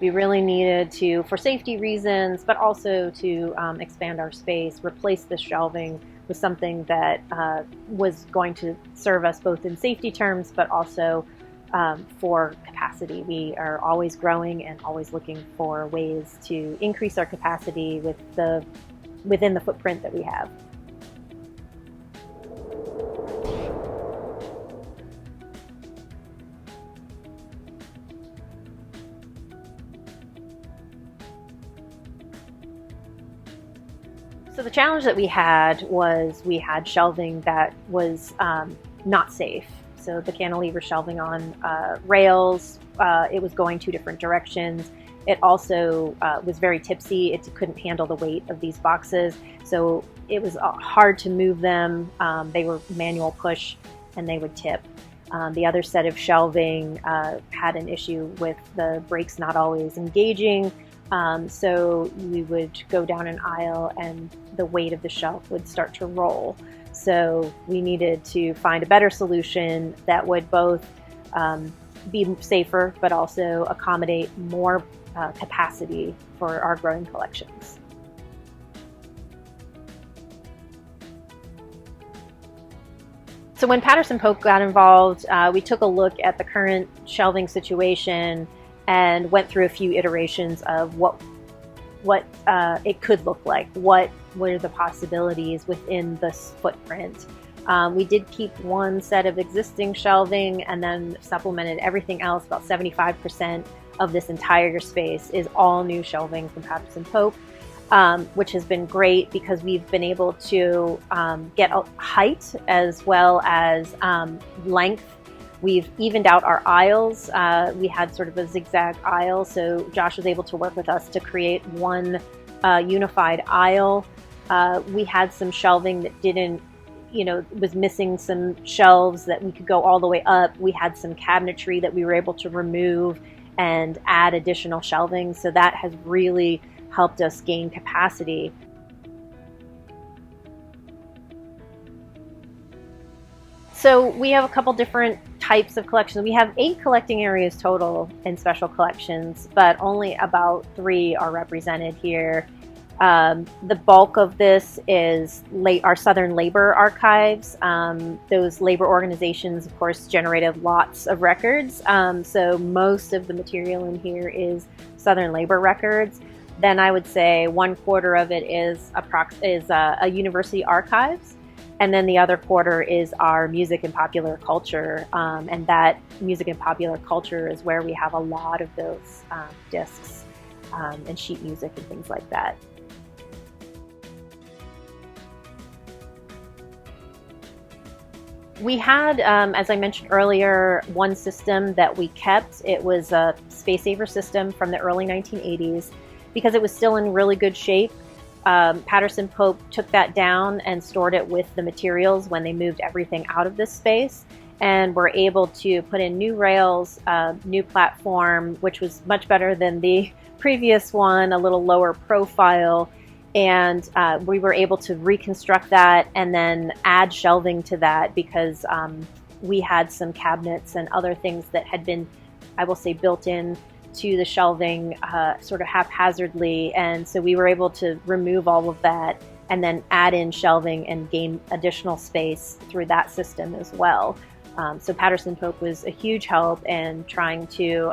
We really needed to, for safety reasons, but also to expand our space, replace the shelving with something that was going to serve us both in safety terms, but also for capacity. We are always growing and always looking for ways to increase our capacity within the footprint that we have. So the challenge that we had was we had shelving that was not safe. So the cantilever shelving on rails, it was going two different directions. It also was very tipsy. It couldn't handle the weight of these boxes. So it was hard to move them. They were manual push and they would tip. The other set of shelving had an issue with the brakes not always engaging. So we would go down an aisle and the weight of the shelf would start to roll. So we needed to find a better solution that would both be safer, but also accommodate more capacity for our growing collections. So when Patterson Pope got involved, we took a look at the current shelving situation and went through a few iterations of what it could look like. What were the possibilities within this footprint? We did keep one set of existing shelving and then supplemented everything else. About 75% of this entire space is all new shelving from Patterson Pope, which has been great because we've been able to get height as well as length. We've evened out our aisles. We had sort of a zigzag aisle, so Josh was able to work with us to create one unified aisle. We had some shelving that didn't, was missing some shelves that we could go all the way up. We had some cabinetry that we were able to remove and add additional shelving, so that has really helped us gain capacity. So we have a couple different types of collections. We have 8 collecting areas total in special collections, but only about 3 are represented here. The bulk of this is our Southern labor archives. Those labor organizations, of course, generated lots of records. So most of the material in here is Southern labor records. Then I would say 1/4 of it is a university archives. And then the other 1/4 is our music and popular culture. And that music and popular culture is where we have a lot of those discs and sheet music and things like that. We had, as I mentioned earlier, one system that we kept. It was a space saver system from the early 1980s because it was still in really good shape. Patterson Pope took that down and stored it with the materials when they moved everything out of this space, and were able to put in new rails, new platform, which was much better than the previous one, a little lower profile, and we were able to reconstruct that and then add shelving to that because we had some cabinets and other things that had been, I will say, built in to the shelving sort of haphazardly, and so we were able to remove all of that and then add in shelving and gain additional space through that system as well. So Patterson Pope was a huge help in trying to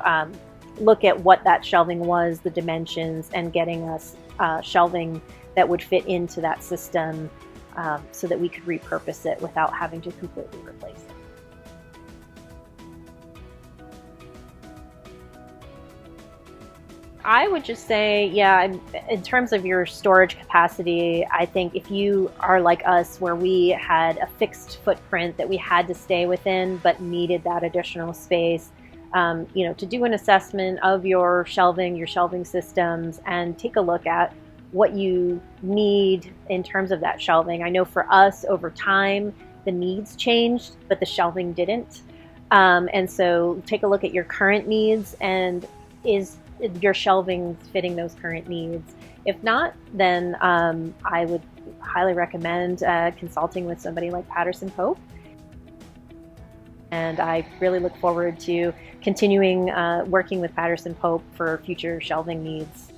look at what that shelving was, the dimensions, and getting us shelving that would fit into that system so that we could repurpose it without having to completely replace it. I would just say, yeah, in terms of your storage capacity, I think if you are like us, where we had a fixed footprint that we had to stay within, but needed that additional space, to do an assessment of your shelving systems, and take a look at what you need in terms of that shelving. I know for us, over time, the needs changed, but the shelving didn't. And so take a look at your current needs, and is your shelving fitting those current needs? If not, then I would highly recommend consulting with somebody like Patterson Pope. And I really look forward to continuing working with Patterson Pope for future shelving needs.